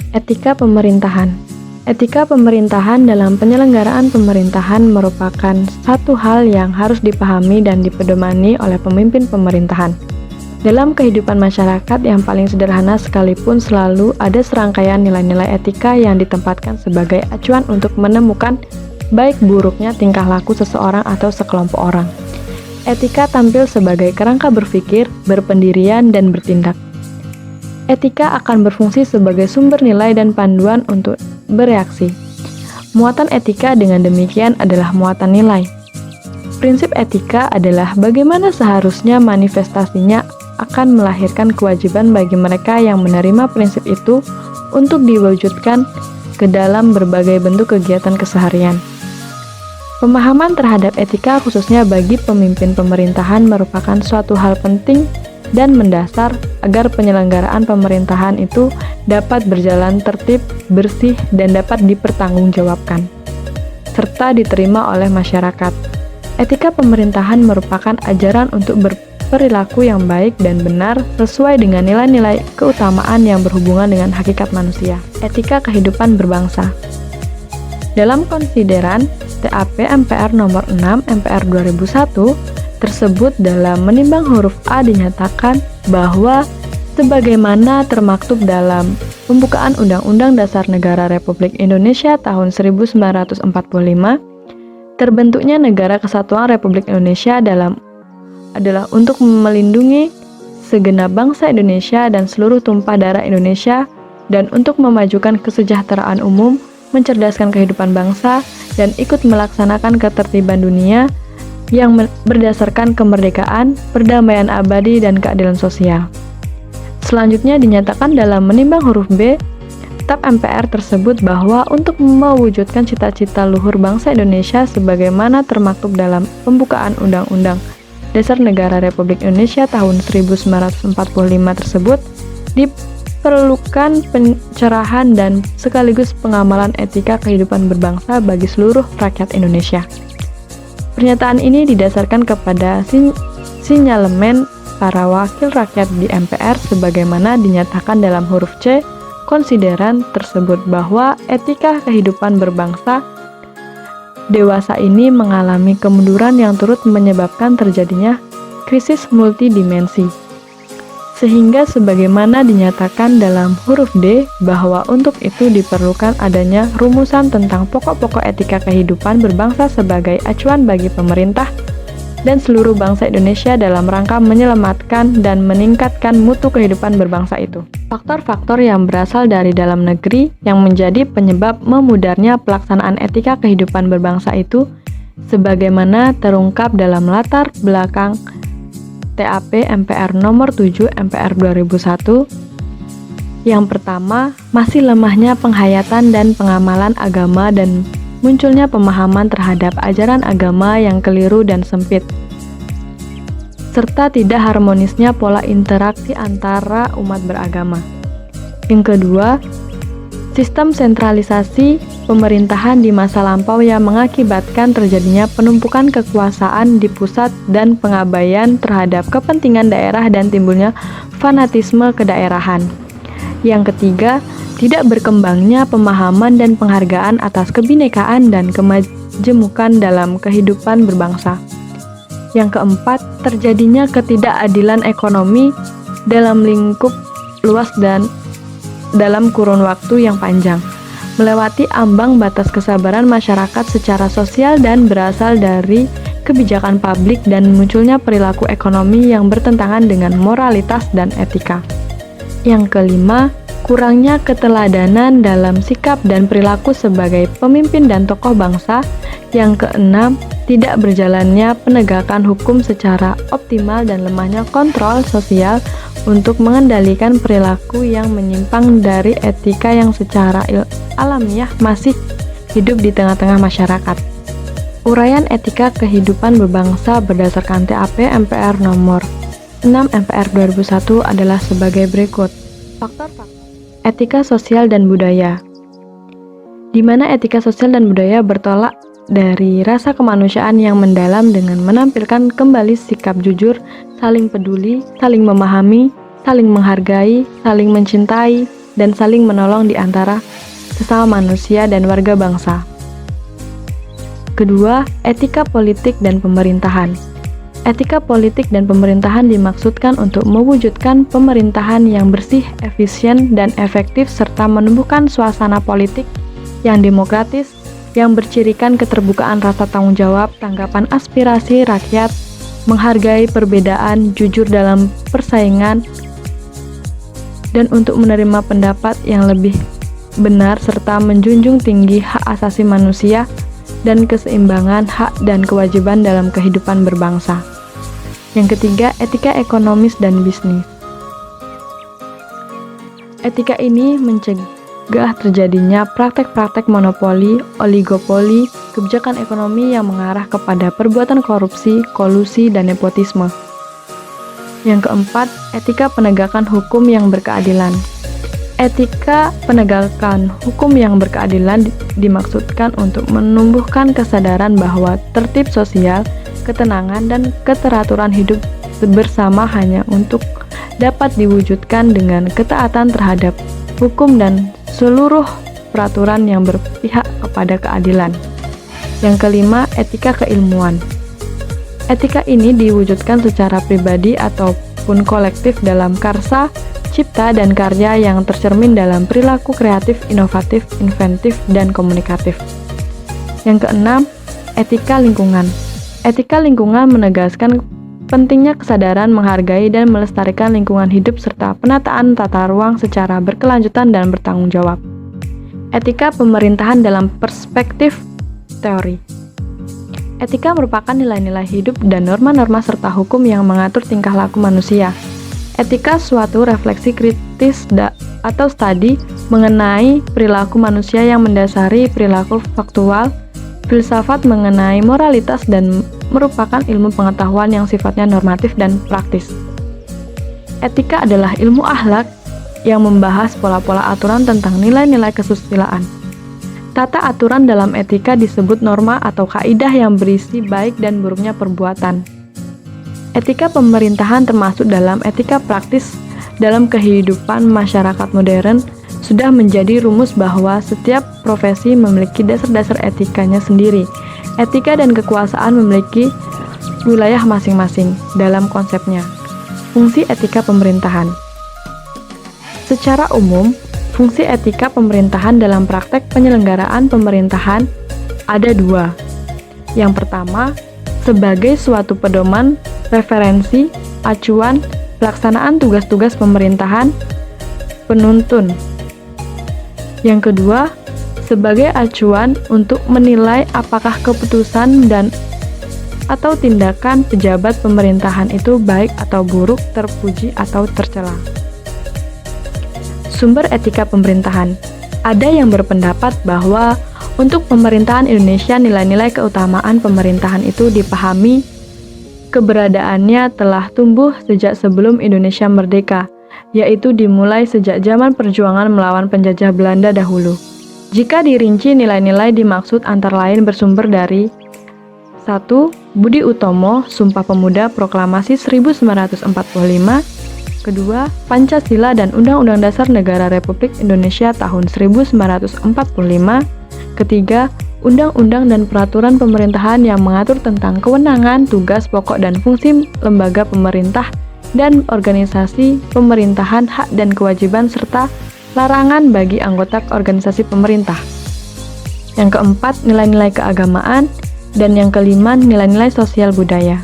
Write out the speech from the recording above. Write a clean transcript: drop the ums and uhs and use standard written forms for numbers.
Etika pemerintahan. Etika pemerintahan dalam penyelenggaraan pemerintahan merupakan satu hal yang harus dipahami dan dipedomani oleh pemimpin pemerintahan. Dalam kehidupan masyarakat yang paling sederhana sekalipun selalu ada serangkaian nilai-nilai etika yang ditempatkan sebagai acuan untuk menemukan baik buruknya tingkah laku seseorang atau sekelompok orang. Etika tampil sebagai kerangka berpikir, berpendirian, dan bertindak. Etika akan berfungsi sebagai sumber nilai dan panduan untuk bereaksi. Muatan etika dengan demikian adalah muatan nilai. Prinsip etika adalah bagaimana seharusnya manifestasinya akan melahirkan kewajiban bagi mereka yang menerima prinsip itu untuk diwujudkan ke dalam berbagai bentuk kegiatan keseharian. Pemahaman terhadap etika khususnya bagi pemimpin pemerintahan merupakan suatu hal penting dan mendasar agar penyelenggaraan pemerintahan itu dapat berjalan tertib, bersih, dan dapat dipertanggungjawabkan, serta diterima oleh masyarakat. Etika pemerintahan merupakan ajaran untuk berperilaku yang baik dan benar sesuai dengan nilai-nilai keutamaan yang berhubungan dengan hakikat manusia. Etika kehidupan berbangsa. Dalam konsideran TAP MPR nomor 6 MPR 2001 tersebut dalam menimbang huruf A dinyatakan bahwa sebagaimana termaktub dalam pembukaan Undang-Undang Dasar Negara Republik Indonesia tahun 1945, terbentuknya Negara Kesatuan Republik Indonesia adalah untuk melindungi segenap bangsa Indonesia dan seluruh tumpah darah Indonesia dan untuk memajukan kesejahteraan umum, mencerdaskan kehidupan bangsa, dan ikut melaksanakan ketertiban dunia yang berdasarkan kemerdekaan, perdamaian abadi, dan keadilan sosial. Selanjutnya dinyatakan dalam menimbang huruf B, TAP MPR tersebut bahwa untuk mewujudkan cita-cita luhur bangsa Indonesia sebagaimana termaktub dalam pembukaan Undang-Undang Dasar Negara Republik Indonesia tahun 1945 tersebut, diperlukan pencerahan dan sekaligus pengamalan etika kehidupan berbangsa bagi seluruh rakyat Indonesia. Pernyataan ini didasarkan kepada sinyalemen para wakil rakyat di MPR sebagaimana dinyatakan dalam huruf C konsideran tersebut bahwa etika kehidupan berbangsa dewasa ini mengalami kemunduran yang turut menyebabkan terjadinya krisis multidimensi. Sehingga sebagaimana dinyatakan dalam huruf D bahwa untuk itu diperlukan adanya rumusan tentang pokok-pokok etika kehidupan berbangsa sebagai acuan bagi pemerintah dan seluruh bangsa Indonesia dalam rangka menyelamatkan dan meningkatkan mutu kehidupan berbangsa itu. Faktor-faktor yang berasal dari dalam negeri yang menjadi penyebab memudarnya pelaksanaan etika kehidupan berbangsa itu sebagaimana terungkap dalam latar belakang TAP MPR nomor 7 MPR 2001. Yang pertama, masih lemahnya penghayatan dan pengamalan agama dan munculnya pemahaman terhadap ajaran agama yang keliru dan sempit, serta tidak harmonisnya pola interaksi antara umat beragama. Yang kedua, sistem sentralisasi pemerintahan di masa lampau yang mengakibatkan terjadinya penumpukan kekuasaan di pusat dan pengabaian terhadap kepentingan daerah dan timbulnya fanatisme kedaerahan. Yang ketiga, tidak berkembangnya pemahaman dan penghargaan atas kebinekaan dan kemajemukan dalam kehidupan berbangsa. Yang keempat, terjadinya ketidakadilan ekonomi dalam lingkup luas dan dalam kurun waktu yang panjang, melewati ambang batas kesabaran masyarakat secara sosial dan berasal dari kebijakan publik dan munculnya perilaku ekonomi yang bertentangan dengan moralitas dan etika. Yang kelima, kurangnya keteladanan dalam sikap dan perilaku sebagai pemimpin dan tokoh bangsa. Yang keenam, tidak berjalannya penegakan hukum secara optimal dan lemahnya kontrol sosial untuk mengendalikan perilaku yang menyimpang dari etika yang secara alamiah masih hidup di tengah-tengah masyarakat. Uraian etika kehidupan berbangsa berdasarkan TAP MPR nomor 6 MPR 2001 adalah sebagai berikut. Faktor-faktor etika sosial dan budaya, di mana etika sosial dan budaya bertolak dari rasa kemanusiaan yang mendalam dengan menampilkan kembali sikap jujur, saling peduli, saling memahami, saling menghargai, saling mencintai, dan saling menolong di antara sesama manusia dan warga bangsa. Kedua, etika politik dan pemerintahan. Etika politik dan pemerintahan dimaksudkan untuk mewujudkan pemerintahan yang bersih, efisien, dan efektif serta menumbuhkan suasana politik yang demokratis, yang bercirikan keterbukaan rasa tanggung jawab, tanggapan aspirasi rakyat, menghargai perbedaan, jujur dalam persaingan, dan untuk menerima pendapat yang lebih benar serta menjunjung tinggi hak asasi manusia dan keseimbangan hak dan kewajiban dalam kehidupan berbangsa. Yang ketiga, etika ekonomis dan bisnis. Etika ini mencegah terjadinya praktek-praktek monopoli, oligopoli, kebijakan ekonomi yang mengarah kepada perbuatan korupsi, kolusi, dan nepotisme. Yang keempat, etika penegakan hukum yang berkeadilan. Etika penegakan hukum yang berkeadilan dimaksudkan untuk menumbuhkan kesadaran bahwa tertib sosial, ketenangan, dan keteraturan hidup bersama hanya untuk dapat diwujudkan dengan ketaatan terhadap hukum dan seluruh peraturan yang berpihak kepada keadilan. Yang kelima, etika keilmuan. Etika ini diwujudkan secara pribadi ataupun kolektif dalam karsa, cipta, dan karya yang tercermin dalam perilaku kreatif, inovatif, inventif, dan komunikatif. Yang keenam, etika lingkungan. Etika lingkungan menegaskan pentingnya kesadaran menghargai dan melestarikan lingkungan hidup serta penataan tata ruang secara berkelanjutan dan bertanggung jawab. Etika pemerintahan dalam perspektif teori. Etika merupakan nilai-nilai hidup dan norma-norma serta hukum yang mengatur tingkah laku manusia. Etika suatu refleksi kritis atau studi mengenai perilaku manusia yang mendasari perilaku faktual, filsafat mengenai moralitas, dan merupakan ilmu pengetahuan yang sifatnya normatif dan praktis. Etika adalah ilmu akhlak yang membahas pola-pola aturan tentang nilai-nilai kesusilaan. Tata aturan dalam etika disebut norma atau kaidah yang berisi baik dan buruknya perbuatan. Etika pemerintahan termasuk dalam etika praktis dalam kehidupan masyarakat modern sudah menjadi rumus bahwa setiap profesi memiliki dasar-dasar etikanya sendiri. Etika dan kekuasaan memiliki wilayah masing-masing dalam konsepnya. Fungsi etika pemerintahan. Secara umum, fungsi etika pemerintahan dalam praktek penyelenggaraan pemerintahan ada dua. Yang pertama, sebagai suatu pedoman, referensi, acuan, pelaksanaan tugas-tugas pemerintahan, penuntun. Yang kedua, sebagai acuan untuk menilai apakah keputusan dan atau tindakan pejabat pemerintahan itu baik atau buruk, terpuji atau tercela. Sumber etika pemerintahan. Ada yang berpendapat bahwa untuk pemerintahan Indonesia nilai-nilai keutamaan pemerintahan itu dipahami keberadaannya telah tumbuh sejak sebelum Indonesia merdeka, yaitu dimulai sejak zaman perjuangan melawan penjajah Belanda dahulu. Jika dirinci, nilai-nilai dimaksud antara lain bersumber dari 1. Budi Utomo, Sumpah Pemuda Proklamasi 1945. 2. Pancasila dan Undang-Undang Dasar Negara Republik Indonesia tahun 1945. 3. Undang-undang dan peraturan pemerintahan yang mengatur tentang kewenangan, tugas pokok dan fungsi lembaga pemerintah dan organisasi pemerintahan, hak dan kewajiban serta larangan bagi anggota organisasi pemerintah. Yang keempat, nilai-nilai keagamaan, dan yang kelima, nilai-nilai sosial budaya.